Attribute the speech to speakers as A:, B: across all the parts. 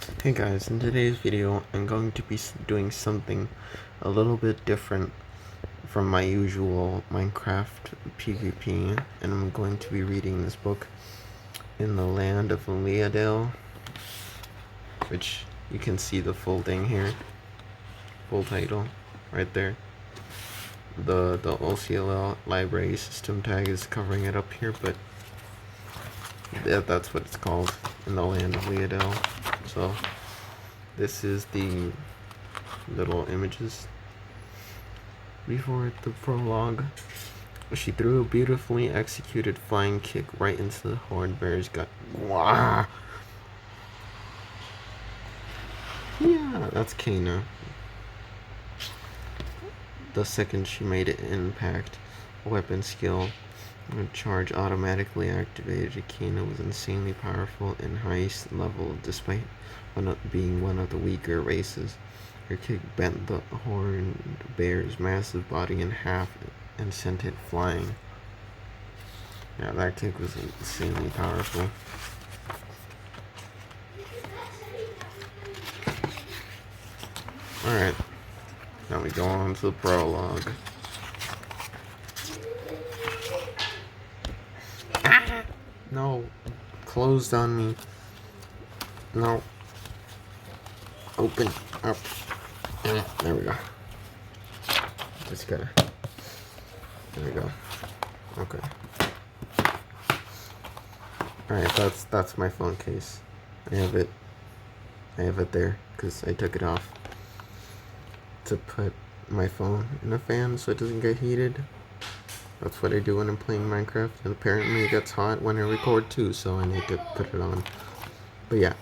A: Hey guys, in today's video I'm going to be doing something a little bit different from my usual Minecraft PvP, and I'm going to be reading this book, In the Land of Leadale, which you can see the full thing here, full title right there. The OCLL library system tag is covering it up here, but that's what it's called, In the Land of Leadale. So this is the little images before the prologue. She threw a beautifully executed flying kick right into the horned bear's gut. Wow. Yeah, that's Kana. The second she made an impact, weapon skill charge automatically activated. Kana was insanely powerful and highest level despite being one of the weaker races. Her kick bent the horned bear's massive body in half and sent it flying. Yeah, that kick was insanely powerful. Alright, now we go on to the prologue. No, closed on me. No. Open up. There we go. Just gotta. There we go. Okay. Alright, that's my phone case. I have it there because I took it off to put my phone in a fan so it doesn't get heated. That's what I do when I'm playing Minecraft, and apparently it gets hot when I record too, so I need to put it on. But yeah.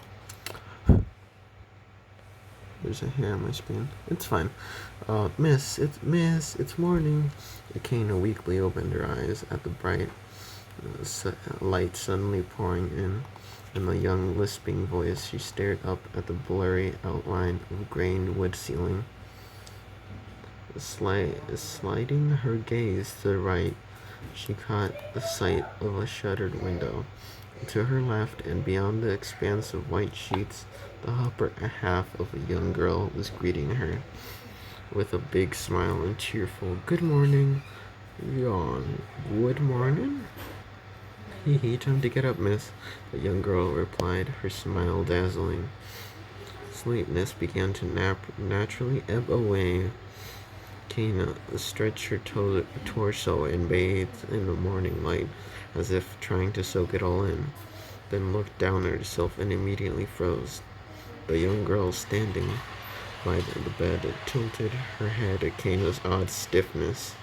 A: There's a hair on my screen. It's fine. Miss, it's morning. Kana weakly opened her eyes at the bright light suddenly pouring in. In the young, lisping voice, she stared up at the blurry outline of grained wood ceiling. Sliding her gaze to the right, she caught the sight of a shuttered window. To her left and beyond the expanse of white sheets, the upper half of a young girl was greeting her with a big smile and cheerful "Good morning." Yawn. "Good morning?" "Hee hee, time to get up, miss," the young girl replied, her smile dazzling. Sleepiness began to naturally ebb away. Kana stretched her torso and bathed in the morning light, as if trying to soak it all in, then looked down at herself and immediately froze. The young girl standing by the bed tilted her head at Kana's odd stiffness.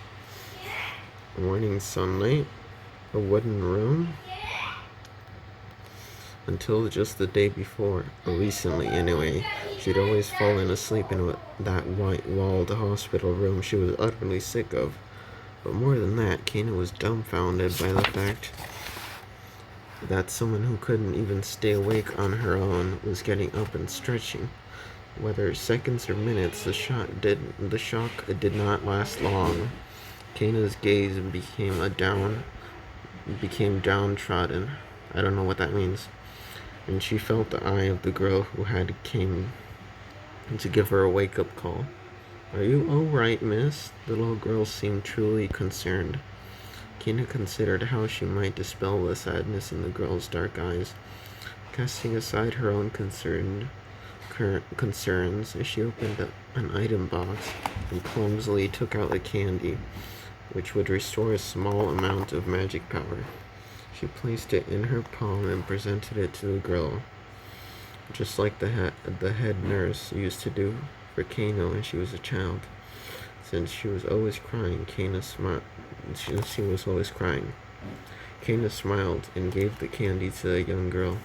A: Morning sunlight? A wooden room? Until just the day before, or recently anyway, she'd always fallen asleep in that white-walled hospital room she was utterly sick of. But more than that, Kana was dumbfounded by the fact that someone who couldn't even stay awake on her own was getting up and stretching. Whether seconds or minutes, the shock did not last long. Kana's gaze became downtrodden. I don't know what that means. And she felt the eye of the girl who had came to give her a wake-up call. "Are you all right, miss?" The little girl seemed truly concerned. Kana considered how she might dispel the sadness in the girl's dark eyes. Casting aside her own concerns, she opened up an item box and clumsily took out a candy, which would restore a small amount of magic power. She placed it in her palm and presented it to the girl, just like the head nurse used to do for Kana when she was a child. Since she was always crying, Kana smiled and gave the candy to the young girl.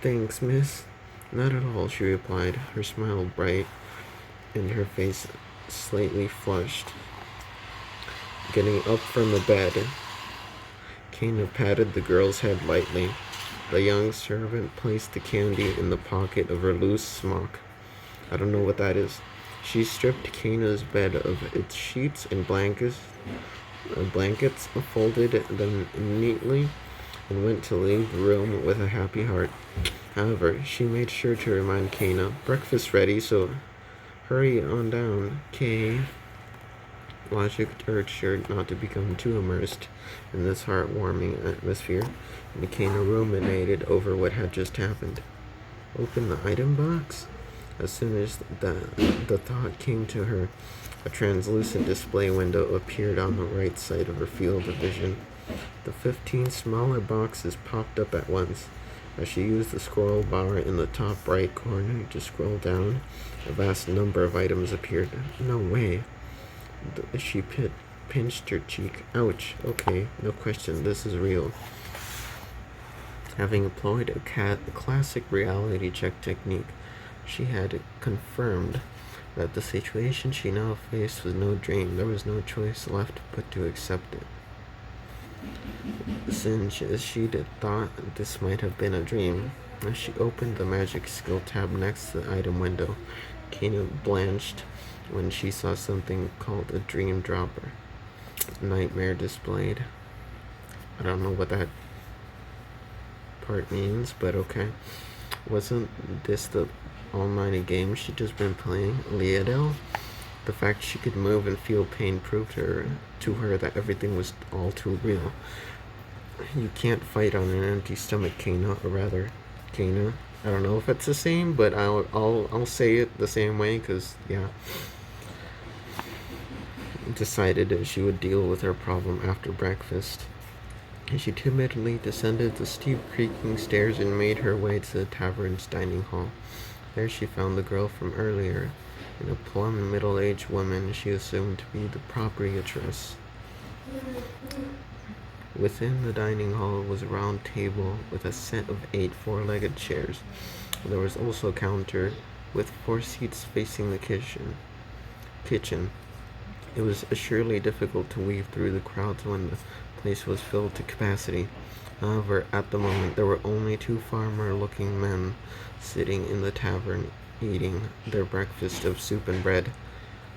A: "Thanks, miss." "Not at all," she replied, her smile bright and her face slightly flushed. Getting up from the bed, Kana patted the girl's head lightly. The young servant placed the candy in the pocket of her loose smock. I don't know what that is. She stripped Kana's bed of its sheets and blankets, folded them neatly, and went to leave the room with a happy heart. However, she made sure to remind Kana, breakfast ready, so hurry on down. Kay, logic urged her not to become too immersed in this heartwarming atmosphere, and Kana ruminated over what had just happened. Open the item box? As soon as the thought came to her, a translucent display window appeared on the right side of her field of vision. The 15 smaller boxes popped up at once. As she used the scroll bar in the top right corner to scroll down, a vast number of items appeared. No way. She pinched her cheek. Ouch. Okay, no question, this is real. Having employed a classic reality check technique, she had confirmed that the situation she now faced was no dream. There was no choice left but to accept it. Since she'd thought this might have been a dream, as she opened the magic skill tab next to the item window, Kana blanched when she saw something called a dream dropper. Nightmare displayed. I don't know what that part means, but okay. Wasn't this the online game she'd just been playing, leadale? The fact she could move and feel pain proved to her that everything was all too real. You can't fight on an empty stomach, Kana, or rather, Kana. I don't know if it's the same, but I'll say it the same way, cause yeah. Decided that she would deal with her problem after breakfast. She timidly descended the steep creaking stairs and made her way to the tavern's dining hall. There she found the girl from earlier, and a plump middle-aged woman she assumed to be the proprietress. Within the dining hall was a round table with a set of 8 four-legged chairs. There was also a counter with 4 seats facing the kitchen. It was surely difficult to weave through the crowds when the place was filled to capacity. However, at the moment there were only 2 farmer-looking men sitting in the tavern eating their breakfast of soup and bread.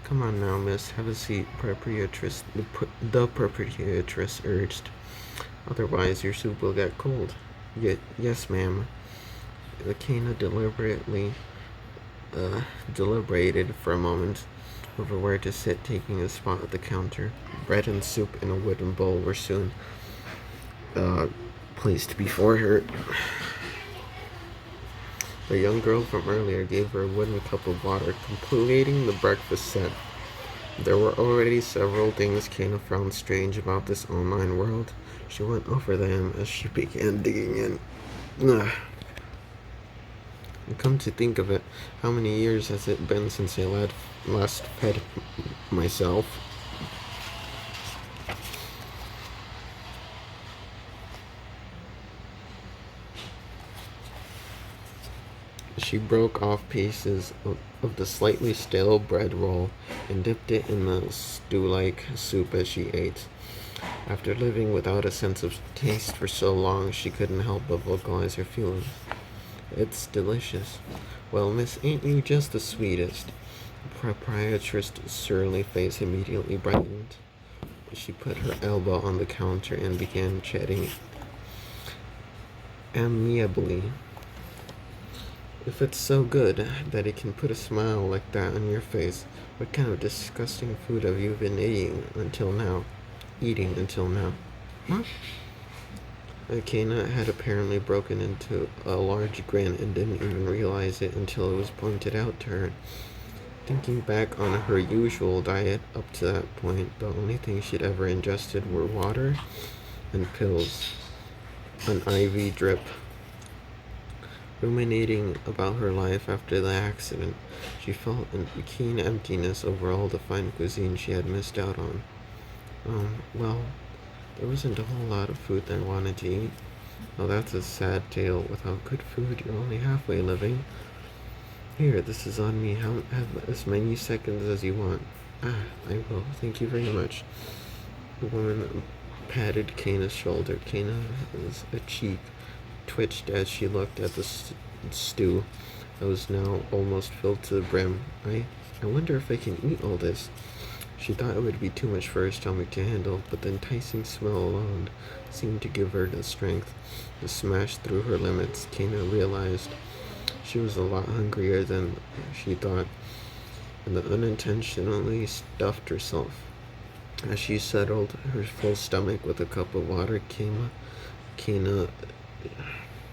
A: Come on now, miss, have a seat, the proprietress urged. Otherwise your soup will get cold. Yes, ma'am. Kana deliberated for a moment over where to sit, taking a spot at the counter. Bread and soup in a wooden bowl were soon placed before her. The young girl from earlier gave her a wooden cup of water, completing the breakfast set. There were already several things Kana found strange about this online world. She went over them as she began digging in. And come to think of it, how many years has it been since I last fed myself? She broke off pieces of the slightly stale bread roll and dipped it in the stew-like soup as she ate. After living without a sense of taste for so long, she couldn't help but vocalize her feelings. It's delicious. Well, miss, ain't you just the sweetest? The proprietress' surly face immediately brightened. She put her elbow on the counter and began chatting amiably. If it's so good that it can put a smile like that on your face, what kind of disgusting food have you been eating until now? Huh? Kana had apparently broken into a large grin and didn't even realize it until it was pointed out to her. Thinking back on her usual diet up to that point, the only thing she'd ever ingested were water and pills, an IV drip. Ruminating about her life after the accident, she felt a keen emptiness over all the fine cuisine she had missed out on. Well, there wasn't a whole lot of food I wanted to eat. Well, that's a sad tale. Without good food, you're only halfway living. Here, this is on me. Have as many seconds as you want. I will. Thank you very much. The woman patted Kana's shoulder. Kana's cheek twitched as she looked at the stew that was now almost filled to the brim. I wonder if I can eat all this. She thought it would be too much for her stomach to handle, but the enticing smell alone seemed to give her the strength to smash through her limits. Kena realized she was a lot hungrier than she thought, and unintentionally stuffed herself. As she settled her full stomach with a cup of water, Kena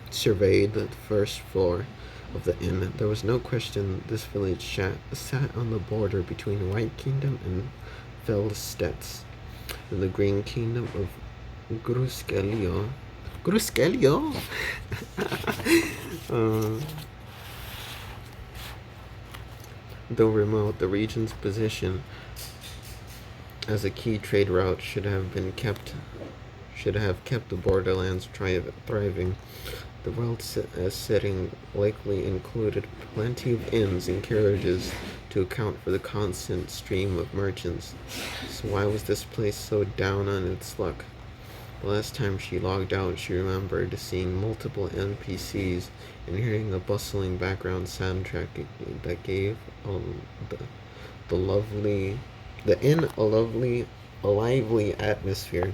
A: surveyed the first floor of the inn. There was no question this village sat on the border between White Kingdom and Feldstedts, in the Green Kingdom of Gruskelio. Gruskelio? Though remote, the region's position as a key trade route should have kept the borderlands thriving. The world's setting likely included plenty of inns and carriages to account for the constant stream of merchants. So why was this place so down on its luck? The last time she logged out, she remembered seeing multiple NPCs and hearing a bustling background soundtrack that gave the inn a lively atmosphere.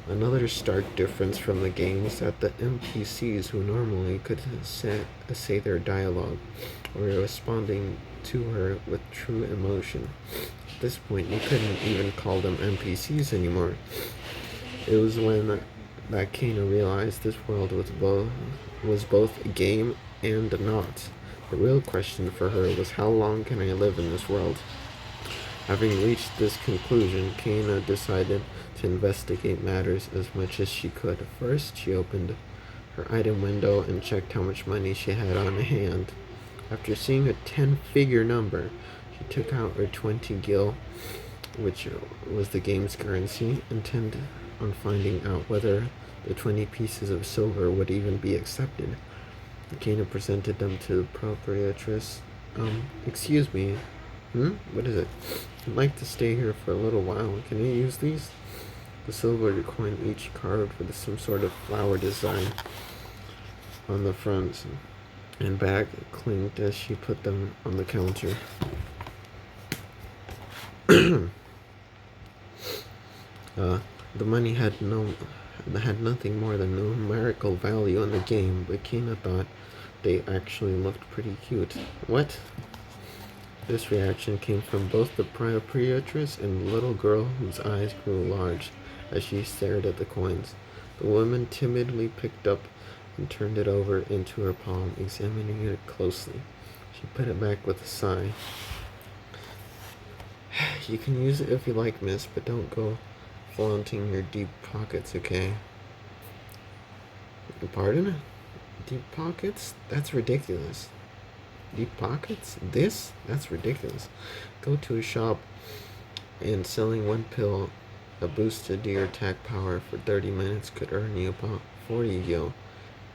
A: Another stark difference from the game is that the NPCs who normally could say their dialogue were responding to her with true emotion. At this point, you couldn't even call them NPCs anymore. It was when that Kena realized this world was both a game and not. The real question for her was, how long can I live in this world? Having reached this conclusion, Kena decided to investigate matters as much as she could. First, she opened her item window and checked how much money she had on hand. After seeing a 10-figure number, she took out her 20 gil, which was the game's currency, intent on finding out whether the 20 pieces of silver would even be accepted. Kena presented them to the proprietress. Excuse me. What is it? I'd like to stay here for a little while. Can I use these? The silver coin each carved with some sort of flower design on the front and back clinked as she put them on the counter. The money had nothing more than numerical value in the game, but Kena thought they actually looked pretty cute. What? This reaction came from both the proprietress and the little girl, whose eyes grew large as she stared at the coins. The woman timidly picked up and turned it over into her palm, examining it closely. She put it back with a sigh. You can use it if you like, miss, but don't go flaunting your deep pockets, okay? Pardon? Deep pockets? That's ridiculous. Deep pockets? That's ridiculous. Go to a shop and selling one pill, a boosted to your attack power for 30 minutes could earn you about 40 gil,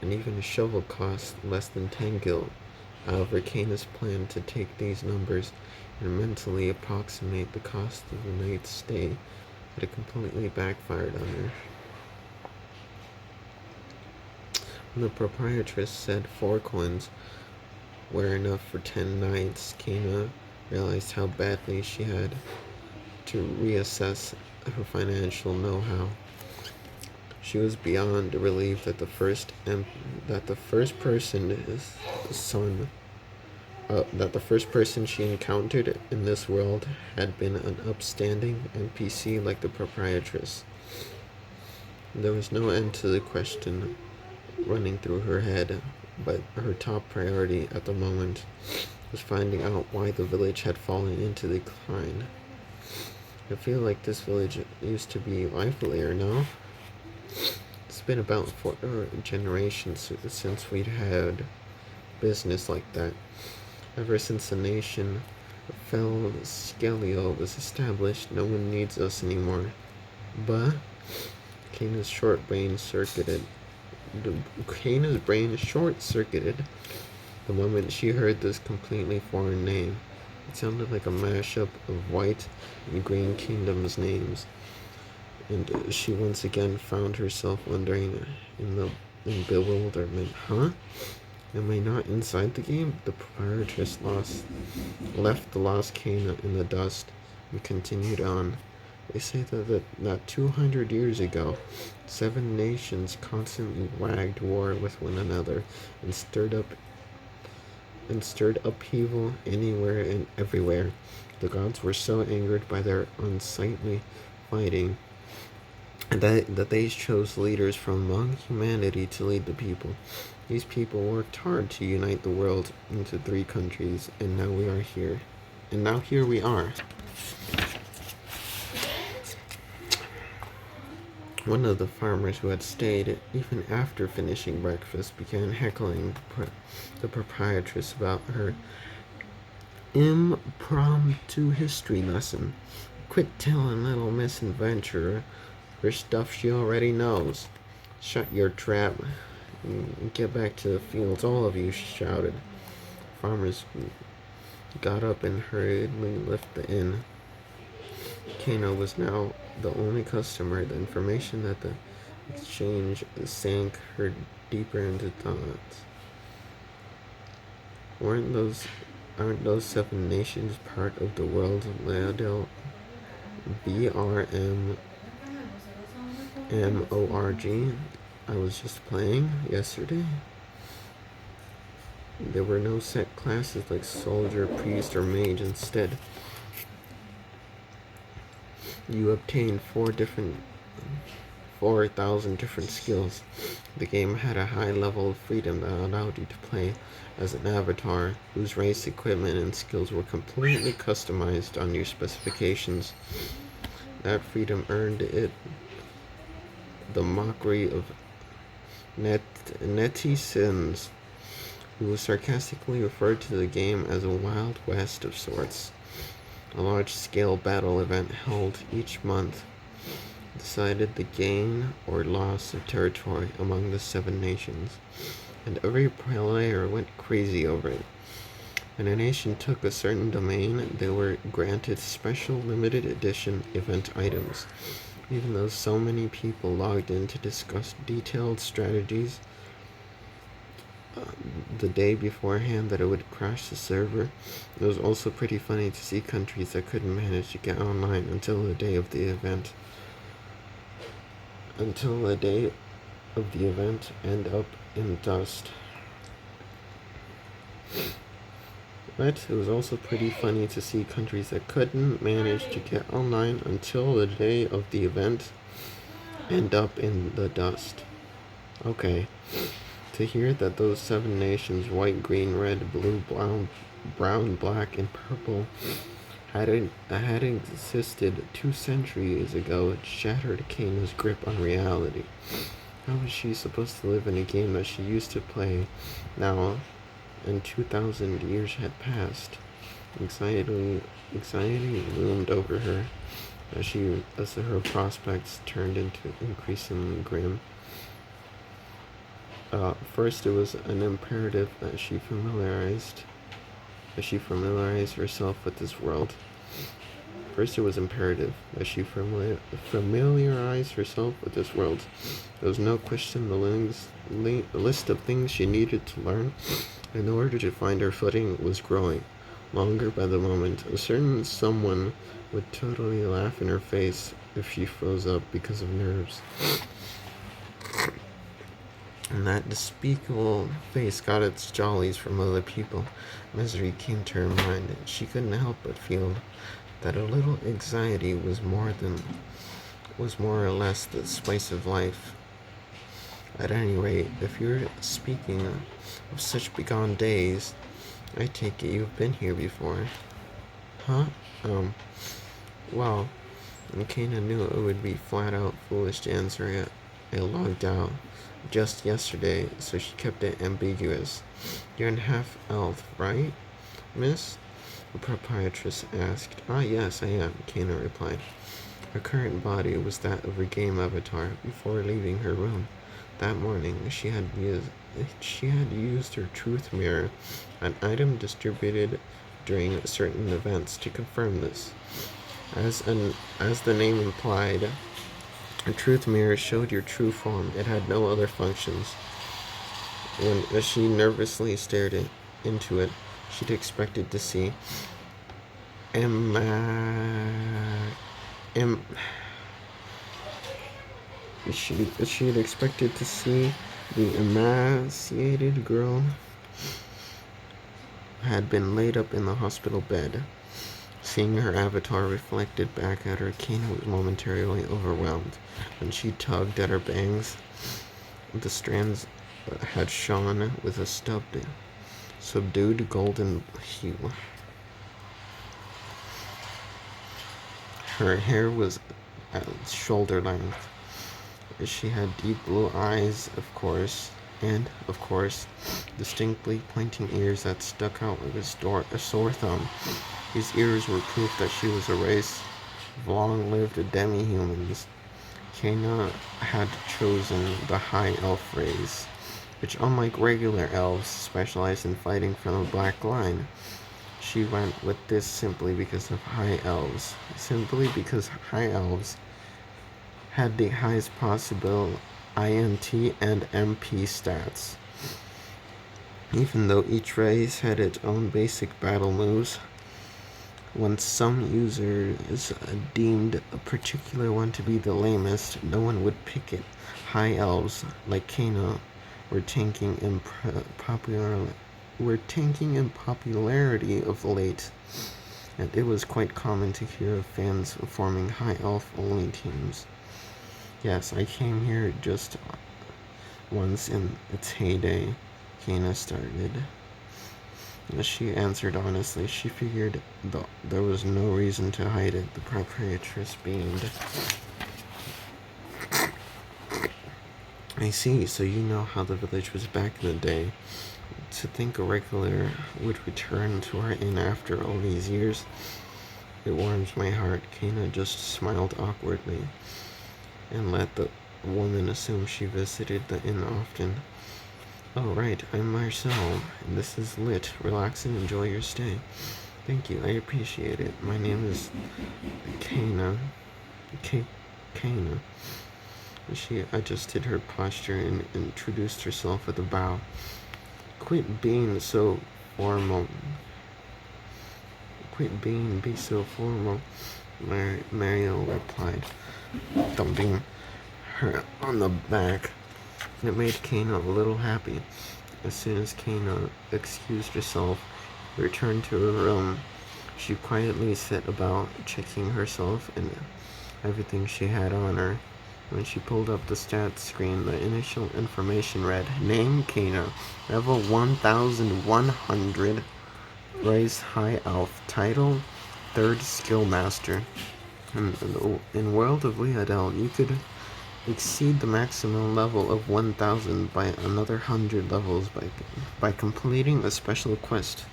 A: and even a shovel costs less than 10 gil. However, Kena's plan to take these numbers and mentally approximate the cost of the night's stay had completely backfired on her. When the proprietress said 4 coins were enough for 10 nights, Kena realized how badly she had to reassess her financial know-how. She was beyond relieved that the first person she encountered in this world had been an upstanding NPC like the proprietress. There was no end to the question running through her head, but her top priority at the moment was finding out why the village had fallen into decline. I feel like this village used to be livelier, no? It's been about 4 generations since we'd had business like that. Ever since the nation of Felskelio was established, no one needs us anymore. But Kaina's brain short-circuited the moment she heard this completely foreign name. It sounded like a mashup of White and Green Kingdom's names, and she once again found herself wondering in bewilderment. Huh? Am I not inside the game? The proprietress left the lost Kana in the dust He continued on. They say that 200 years ago, 7 nations constantly waged war with one another and stirred upheaval anywhere and everywhere. The gods were so angered by their unsightly fighting that they chose leaders from among humanity to lead the people. These people worked hard to unite the world into 3 countries, and now we are here. And now here we are. One of the farmers who had stayed, even after finishing breakfast, began heckling the proprietress about her impromptu history lesson. Quit telling little Miss Adventurer her stuff she already knows. Shut your trap and get back to the fields, all of you, she shouted. Farmers got up and hurriedly left the inn. Kano was now the only customer. The information that the exchange sank her deeper into thoughts. Aren't those 7 nations part of the world leadale? BRMMORG I was just playing yesterday? There were no set classes like soldier, priest, or mage. Instead, you obtained 4,000 different skills. The game had a high level of freedom that allowed you to play as an avatar whose race, equipment, and skills were completely customized on your specifications. That freedom earned it the mockery of netizens, who sarcastically referred to the game as a Wild West of sorts. A large-scale battle event held each month decided the gain or loss of territory among the 7 nations, and every player went crazy over it. When a nation took a certain domain, they were granted special limited edition event items. Even though so many people logged in to discuss detailed strategies the day beforehand that it would crash the server, it was also pretty funny to see countries that couldn't manage to get online until the day of the event. End up in dust. But it was also pretty funny to see countries that couldn't manage to get online until the day of the event end up in the dust. Okay. To hear that those 7 nations, white, green, red, blue, brown, black, and purple, had existed 2 centuries ago, it shattered Kano's grip on reality. How was she supposed to live in a game that she used to play now, and 2,000 years had passed? Anxiety loomed over her as her prospects turned into increasingly grim. First, it was an imperative that she familiarized herself with this world. There was no question the list of things she needed to learn in order to find her footing was growing longer by the moment. A certain someone would totally laugh in her face if she froze up because of nerves. And that despicable face got its jollies from other people. Misery came to her mind, and she couldn't help but feel that a little anxiety was more or less the spice of life. At any rate, if you're speaking of such begone days, I take it you've been here before. Huh? Well, Kana knew it would be flat out foolish to answer it. I logged out just yesterday, so she kept it ambiguous. You're in half-elf, right, miss? The proprietress asked. Ah, yes, I am, Kana replied. Her current body was that of her game avatar before leaving her room. That morning, she had used her truth mirror, an item distributed during certain events, to confirm this. As the name implied, a truth mirror showed your true form. It had no other functions. As she nervously stared into it, she'd expected to see Emma. Em, she had expected to see the emaciated girl had been laid up in the hospital bed. Seeing her avatar reflected back at her, Kina was momentarily overwhelmed. When she tugged at her bangs, the strands had shone with a subdued golden hue. Her hair was at shoulder length. She had deep blue eyes, of course, and, of course, distinctly pointing ears that stuck out like a sore thumb. These ears were proof that she was a race of long-lived demi-humans. Kena had chosen the High Elf race, which, unlike regular elves, specialized in fighting from the Black Line. She went with this simply because High Elves had the highest possible INT and MP stats. Even though each race had its own basic battle moves, when some users deemed a particular one to be the lamest, no one would pick it. High Elves, like Kano, were tanking in popularity of late, and it was quite common to hear of fans forming High Elf only teams. Yes, I came here just once in its heyday, Kana started. She answered honestly. She figured there was no reason to hide it, the proprietress beamed. I see, so you know how the village was back in the day. To think a regular would return to our inn after all these years, it warms my heart. Kana just smiled awkwardly and let the woman assume she visited the inn often. Oh, right, I'm Marcel, and this is Lit. Relax and enjoy your stay. Thank you, I appreciate it. My name is Kana. Kana. She adjusted her posture and introduced herself with a bow. Quit being so formal. Be so formal, Mario replied, thumping her on the back. It made Kana a little happy. As soon as Kana excused herself, returned to her room, she quietly set about checking herself and everything she had on her. When she pulled up the stats screen, the initial information read, Name Kana, level 1100, race High Elf, title 3rd Skill Master. In World of leadale, you could exceed the maximum level of 1000 by another 100 levels by completing a special quest.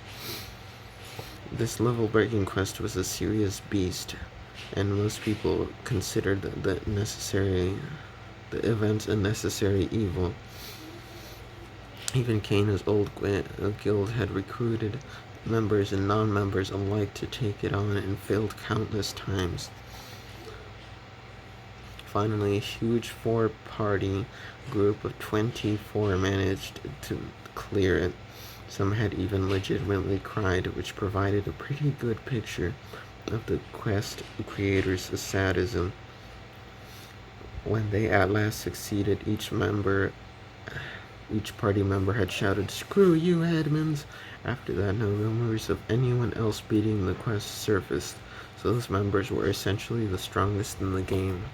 A: This level-breaking quest was a serious beast, and most people considered the event a necessary evil. Even Kana's old guild had recruited members and non-members alike to take it on and failed countless times. Finally, a huge 4-party group of 24 managed to clear it. Some had even legitimately cried, which provided a pretty good picture of the quest creators' sadism. When they at last succeeded, each party member had shouted, "Screw you, Edmonds!" After that, no rumors of anyone else beating the quest surfaced, so those members were essentially the strongest in the game.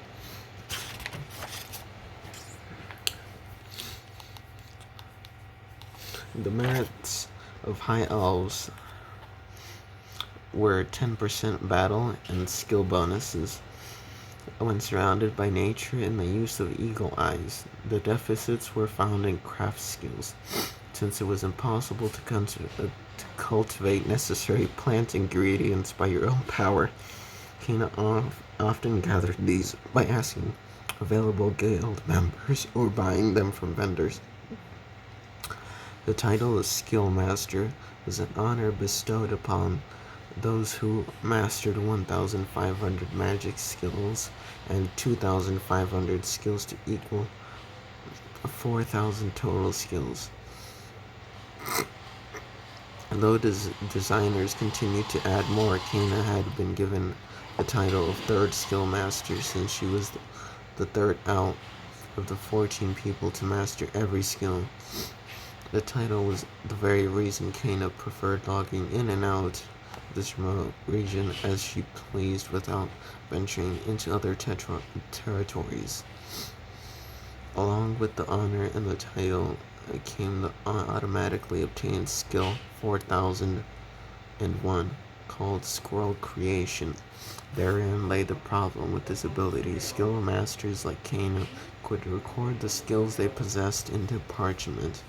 A: The merits of High Elves were 10% battle and skill bonuses when surrounded by nature and the use of eagle eyes. The deficits were found in craft skills, since it was impossible to cultivate necessary plant ingredients by your own power. Kina often gathered these by asking available guild members or buying them from vendors. The title of Skill Master was an honor bestowed upon those who mastered 1,500 magic skills and 2,500 skills to equal 4,000 total skills. Though designers continued to add more, Kana had been given the title of third skill master since she was the third out of the 14 people to master every skill. The title was the very reason Kana preferred logging in and out of this remote region as she pleased without venturing into other territories. Along with the honor and the title came the automatically obtained skill 4001 called Scroll Creation. Therein lay the problem with this ability. Skill masters like Kana could record the skills they possessed into parchment,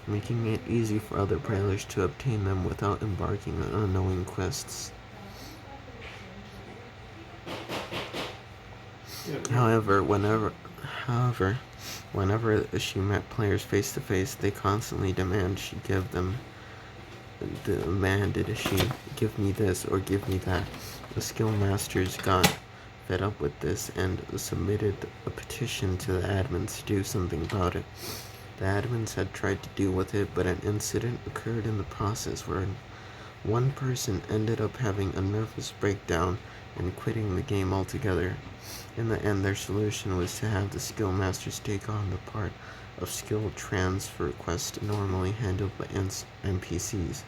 A: making it easy for other players to obtain them without embarking on unknowing quests. However, whenever she met players face to face, they constantly demanded she give me this or give me that. The skill masters got fed up with this and submitted a petition to the admins to do something about it. The admins had tried to deal with it, but an incident occurred in the process where one person ended up having a nervous breakdown and quitting the game altogether. In the end, their solution was to have the skill masters take on the part of skill transfer requests normally handled by NPCs.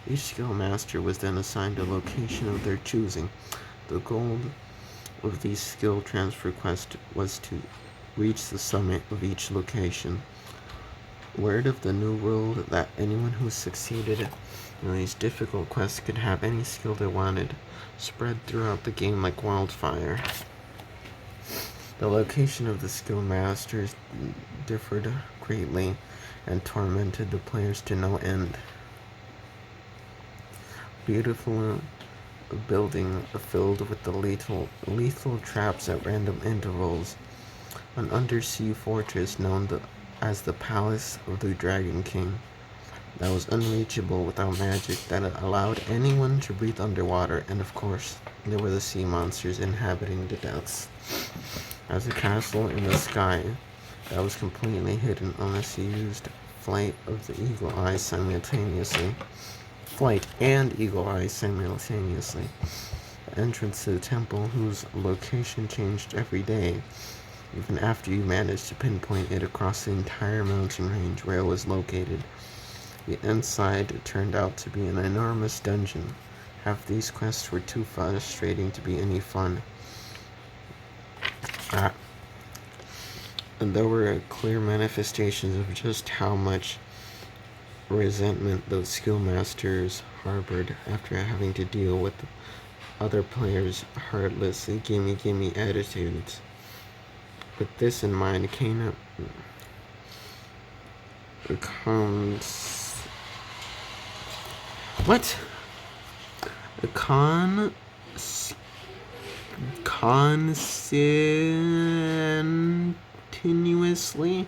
A: Each skill master was then assigned a location of their choosing. The goal of these skill transfer requests was to reach the summit of each location. Word of the new rule that anyone who succeeded in these difficult quests could have any skill they wanted spread throughout the game like wildfire. The location of the skill masters differed greatly and tormented the players to no end. Beautiful building filled with the lethal traps at random intervals. An undersea fortress known as the Palace of the Dragon King that was unreachable without magic that allowed anyone to breathe underwater, and of course, there were the sea monsters inhabiting the depths. As a castle in the sky that was completely hidden unless you used flight and eagle eye simultaneously. The entrance to the temple, whose location changed every day, even after you managed to pinpoint it across the entire mountain range where it was located. The inside turned out to be an enormous dungeon. Half these quests were too frustrating to be any fun. And there were clear manifestations of just how much resentment those skill masters harbored after having to deal with other players' heartless gimme attitudes. With this in mind, Kana continuously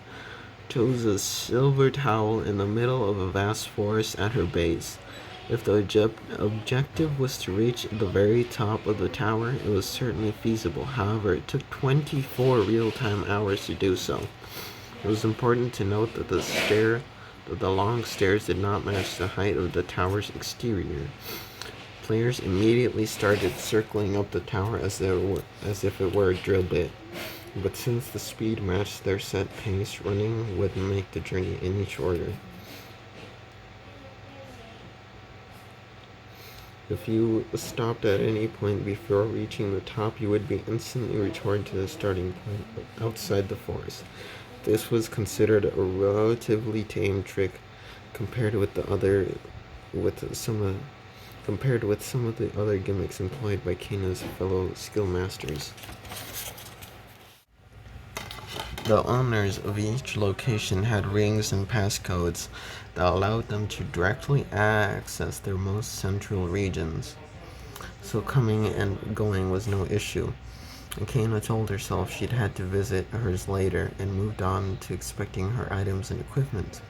A: chose a silver towel in the middle of a vast forest at her base. If the objective was to reach the very top of the tower, it was certainly feasible. However, it took 24 real-time hours to do so. It was important to note that the long stairs did not match the height of the tower's exterior. Players immediately started circling up the tower as if it were a drill bit. But since the speed matched their set pace, running would make the journey any shorter. If you stopped at any point before reaching the top, you would be instantly returned to the starting point outside the forest. This was considered a relatively tame trick compared with some of the other gimmicks employed by Kana's fellow skill masters. The owners of each location had rings and passcodes that allowed them to directly access their most central regions, so coming and going was no issue. And Kana told herself she'd had to visit hers later and moved on to expecting her items and equipment.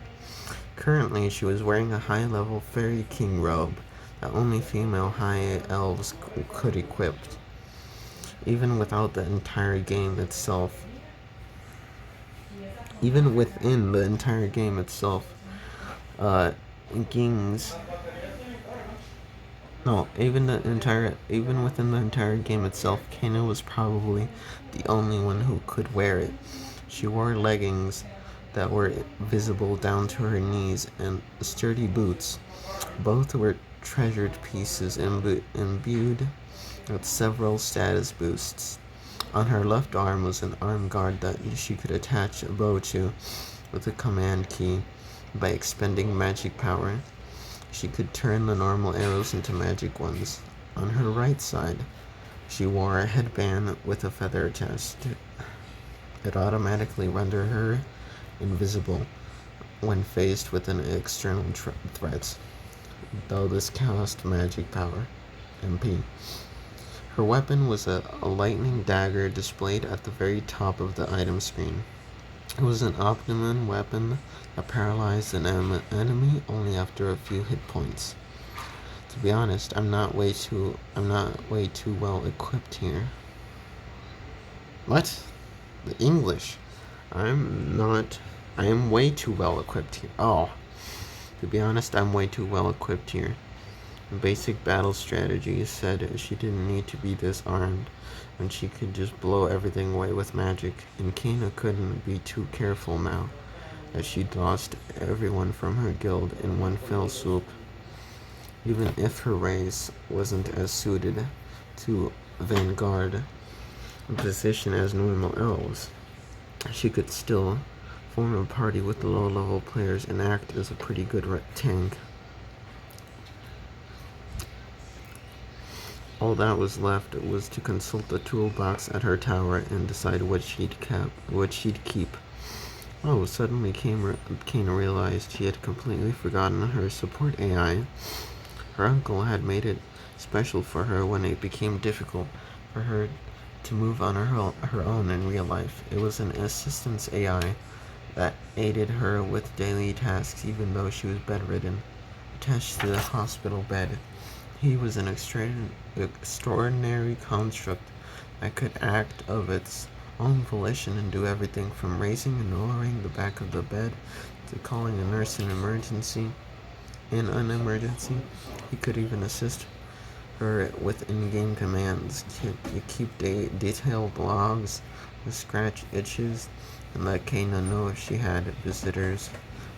A: Currently, she was wearing a high-level Fairy King robe that only female high elves could equip. Even within the entire game itself, Games. No, even within the entire game itself, Kana was probably the only one who could wear it. She wore leggings that were visible down to her knees and sturdy boots. Both were treasured pieces imbued with several status boosts. On her left arm was an arm guard that she could attach a bow to with a command key by expending magic power. She could turn the normal arrows into magic ones. On her right side, she wore a headband with a feather attached. It automatically rendered her invisible when faced with an external threat, though this cost magic power, MP. Her weapon was a lightning dagger displayed at the very top of the item screen. It was an optimum weapon that paralyzed an enemy only after a few hit points. To be honest, I'm not way too well equipped here. What? The English. I am way too well equipped here. Oh. To be honest, I'm way too well equipped here. Basic battle strategy said she didn't need to be disarmed when she could just blow everything away with magic, and Kana couldn't be too careful now, as she'd lost everyone from her guild in one fell swoop. Even if her race wasn't as suited to vanguard position as normal elves, she could still form a party with the low-level players and act as a pretty good tank. All that was left was to consult the toolbox at her tower and decide what she'd keep. Oh, suddenly Kana realized she had completely forgotten her support AI. Her uncle had made it special for her when it became difficult for her to move on her own in real life. It was an assistance AI that aided her with daily tasks even though she was bedridden. Attached to the hospital bed, he was an extraordinary construct that could act of its own volition and do everything from raising and lowering the back of the bed to calling a nurse in an emergency. He could even assist her with in-game commands, keep detailed logs, scratch itches, and let Kana know if she had visitors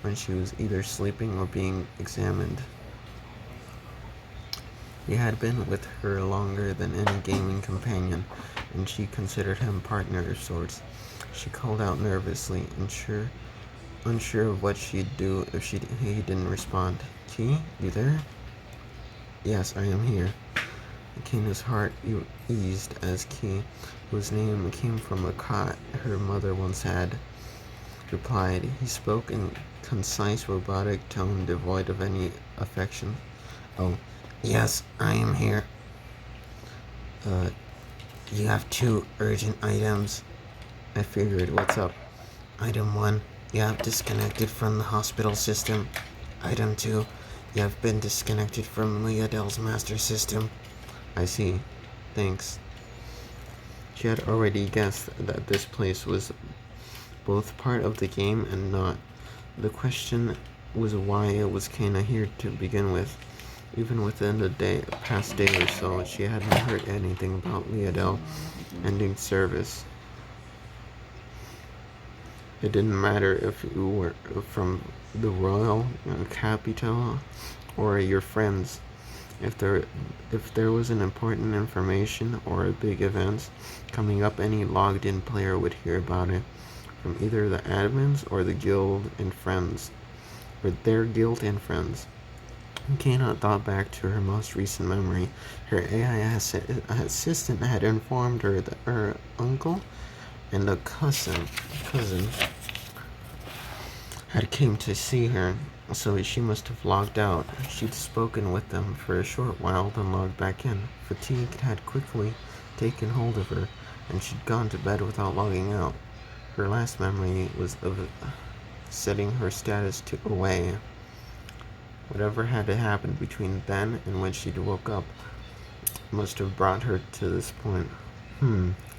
A: when she was either sleeping or being examined. He had been with her longer than any gaming companion, and she considered him partner of sorts. She called out nervously, unsure of what she'd do if he didn't respond. Key, you there? Yes, I am here. Kana's heart eased as Key, whose name came from a cot her mother once had, replied. He spoke in concise, robotic tone devoid of any affection. Oh, yes, I am here. You have 2 urgent items. I figured. What's up? Item 1, you have disconnected from the hospital system. Item 2, you have been disconnected from leadale's master system. I see. Thanks. She had already guessed that this place was both part of the game and not. The question was why was Kana here to begin with. Even within the past day or so, she hadn't heard anything about leadale ending service. It didn't matter if you were from the royal capital or your friends. If there was an important information or a big event coming up, any logged-in player would hear about it from either the admins or the guild and friends, or their guild and friends. Kana thought back to her most recent memory. Her AI assistant had informed her that her uncle and a cousin had came to see her, so she must have logged out. She'd spoken with them for a short while, then logged back in. Fatigue had quickly taken hold of her, and she'd gone to bed without logging out. Her last memory was of setting her status to away. Whatever had happened between then and when she'd woke up must have brought her to this point.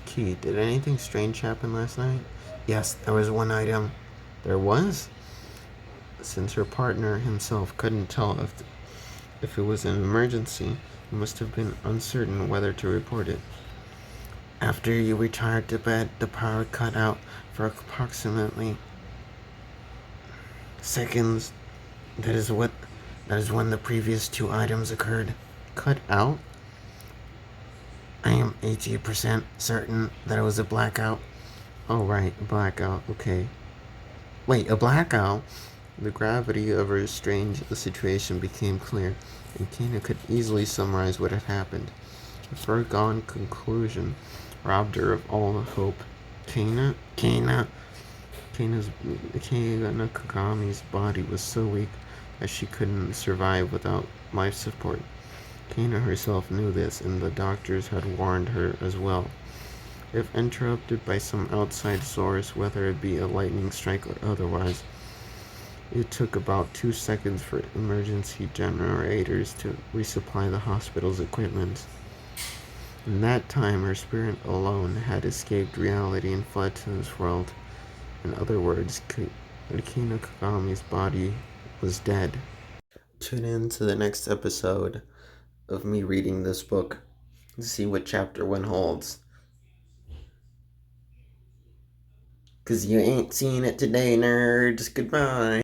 A: Key, did anything strange happen last night? Yes, there was one item. There was? Since her partner himself couldn't tell if it was an emergency, he must have been uncertain whether to report it. After you retired to bed, the power cut out for approximately seconds. That is what. That is when the previous two items occurred. Cut out? I am 80% certain that it was a blackout. Oh, right, a blackout. Okay. Wait, a blackout? The gravity of her strange situation became clear, and Kana could easily summarize what had happened. A foregone conclusion robbed her of all hope. Kana? Kana Kagami's body was so weak that she couldn't survive without life support. Kana herself knew this, and the doctors had warned her as well. If interrupted by some outside source, whether it be a lightning strike or otherwise, it took about 2 seconds for emergency generators to resupply the hospital's equipment. In that time, her spirit alone had escaped reality and fled to this world. In other words, Akina Kagami's body was dead. Tune in to the next episode of me reading this book to see what chapter 1 holds. 'Cause you ain't seen it today, nerds. Goodbye.